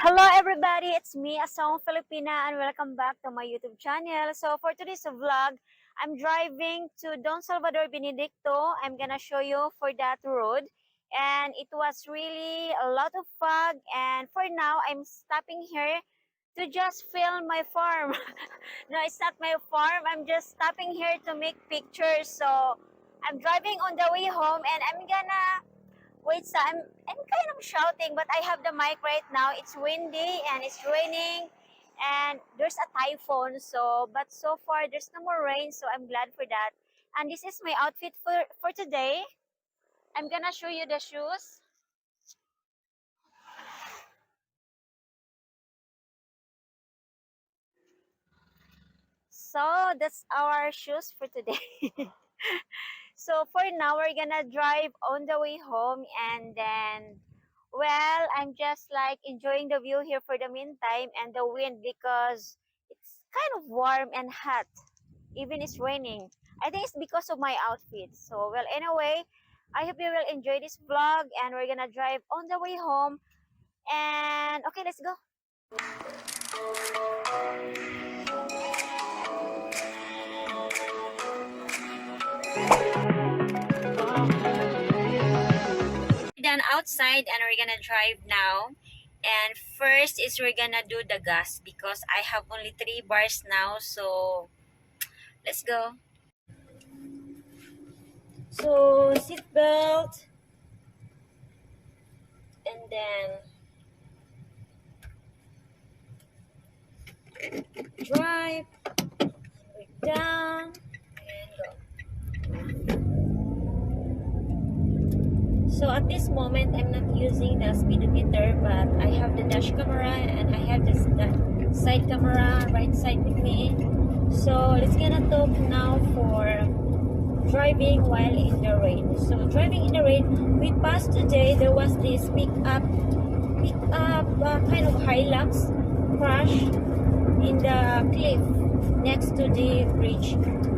Hello everybody, it's me, Asawang Filipina, and welcome back to my YouTube channel. So for today's vlog, I'm driving to Don Salvador Benedicto. I'm gonna show you for that road. And it was really a lot of fog, and for now, I'm stopping here to just film my farm. No, it's not my farm. I'm just stopping here to make pictures. So I'm driving on the way home, and I'm gonna wait. So I'm kind of shouting, but I have the mic right now. It's windy and it's raining, and there's a typhoon. But so far there's no more rain, so I'm glad for that. And this is my outfit for today. I'm gonna show you the shoes. So that's our shoes for today. So for now, we're gonna drive on the way home, and then, well, I'm just like enjoying the view here for the meantime and the wind because it's kind of warm and hot. Even it's raining. I think it's because of my outfit. So, well, anyway, I hope you will enjoy this vlog, and we're gonna drive on the way home. And okay, let's go. Done outside, and we're gonna drive now. And first is we're gonna do the gas because I have only 3 bars now. So let's go. So seat belt, and then drive, break down, and go. So at this moment, I'm not using the speedometer, but I have the dash camera and I have the side camera right side with me. So let's gonna talk now for driving while in the rain. So driving in the rain, we passed today. There was this pick-up kind of Hilux crash in the cliff next to the bridge.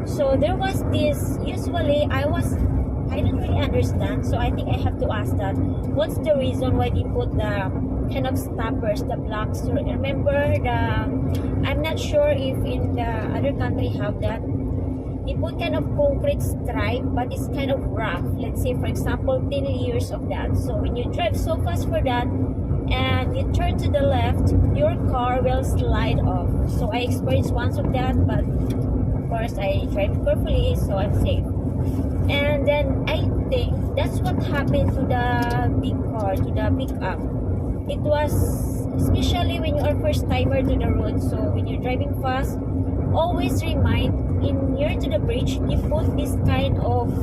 So there was this. Usually, I don't really understand, so I think I have to ask that. What's the reason why they put the kind of stoppers, the blocks? So remember I'm not sure if in the other country have that. They put kind of concrete stripe, but it's kind of rough. Let's say, for example, 10 layers of that. So when you drive so fast for that, and you turn to the left, your car will slide off. So I experienced once of that, but of course I drive carefully, so I'm safe. And then I think that's what happened to the big car, to the pickup. It was, especially when you are first timer to the road, so when you're driving fast, always remind, in near to the bridge, they put this kind of,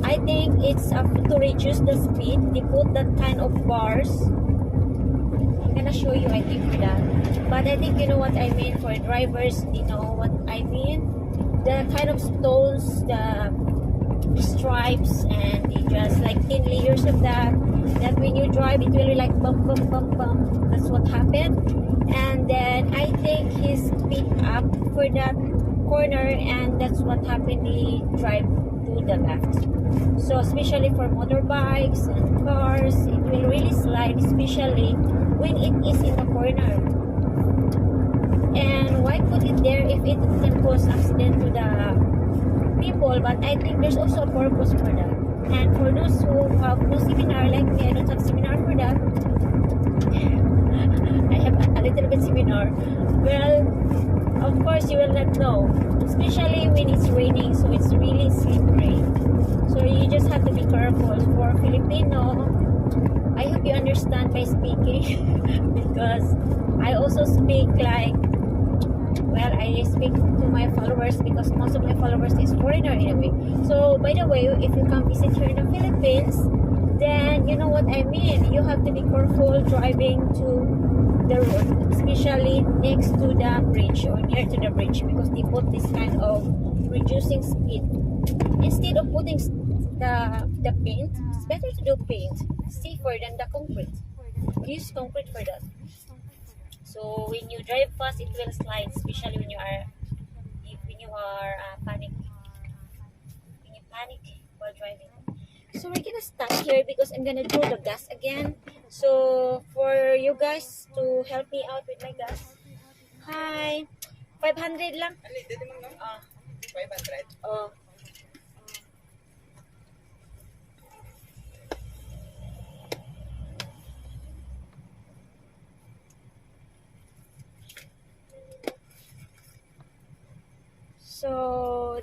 I think it's to reduce the speed, they put that kind of bars. I'm gonna show you, I think, for that. But I think you know what I mean. For drivers, they know what I mean. The kind of stones, the stripes, and it just like 10 layers of that when you drive it will be like bump bump bump bump. That's what happened. And then I think he speed up for that corner, and that's what happened. He drive to the left. So especially for motorbikes and cars, it will really slide, especially when it is in the corner. And why put it there if it can cause accident to the people? But I think there's also a purpose for that. And for those who have no seminar like me, I don't have seminar for that. I have a little bit seminar. Well, of course you will not know, especially when it's raining, so it's really slippery. So you just have to be careful. For Filipino, I hope you understand my speaking because I also speak like, well, I speak to my followers because most of my followers is foreigner anyway. So by the way, if you come visit here in the Philippines, then you know what I mean. You have to be careful driving to the road, especially next to the bridge or near to the bridge, because they put this kind of reducing speed. Instead of putting the paint, it's better to do paint, safer than the concrete. Use concrete for that. So when you drive fast, it will slide, especially when you are panic. When you panic while driving. So we're gonna stop here because I'm gonna do the gas again. So for you guys to help me out with my gas. Hi. 500 lang. Ah. 500. Oh. So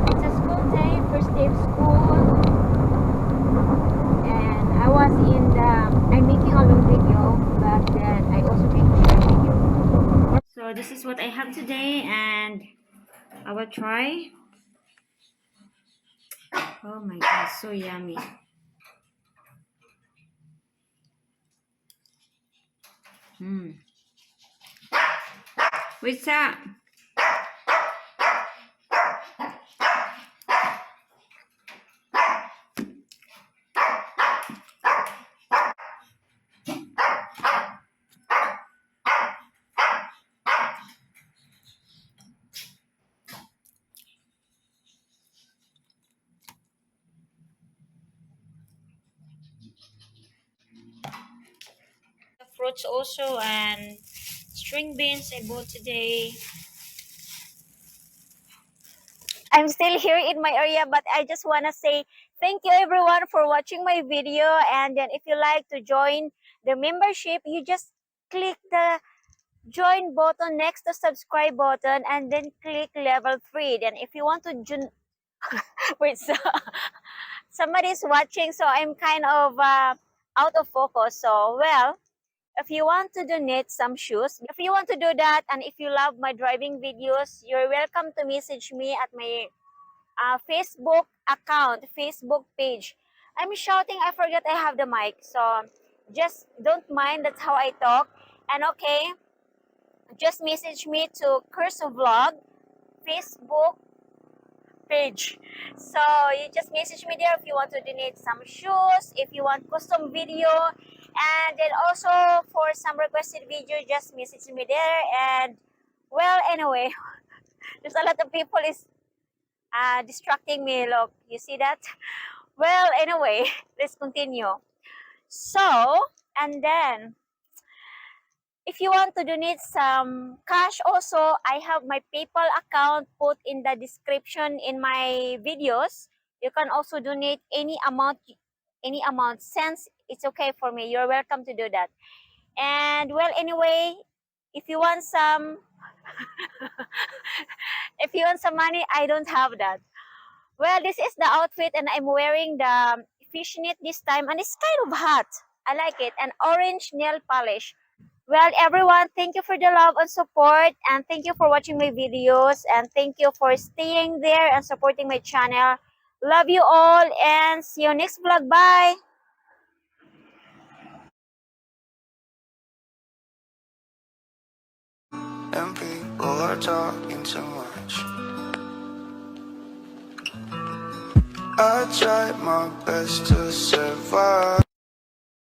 it's a school day, first day of school, and I'm making a long video, but then I also make a short video. So this is what I have today, and I will try. Oh my god, so yummy. What's that? The fruits also, and string beans I bought today. I'm still here in my area, but I just want to say thank you everyone for watching my video. And then if you like to join the membership, you just click the join button next to subscribe button, and then click level 3. Then if you want to join, wait, so somebody's watching, so I'm kind of out of focus. So well, if you want to donate some shoes, if you want to do that, and if you love my driving videos, you're welcome to message me at my Facebook account, Facebook page. I'm shouting, I forget I have the mic, so just don't mind, that's how I talk. And okay, just message me to Curso Vlog Facebook page. So you just message me there if you want to donate some shoes, if you want custom video, and then also for some requested video, just message me there. And well, anyway, there's a lot of people is distracting me. Look, you see that? Well, anyway, let's continue. So, and then if you want to donate some cash also, I have my PayPal account put in the description in my videos. You can also donate any amount, since it's okay for me. You're welcome to do that. And well, anyway, if you want some if you want some money, I don't have that. Well, this is the outfit, and I'm wearing the fishnet this time, and it's kind of hot. I like it. An orange nail polish. Well, everyone, thank you for the love and support, and thank you for watching my videos, and thank you for staying there and supporting my channel. Love you all, and see you next vlog. Bye! And people are talking too much. I tried my best to survive.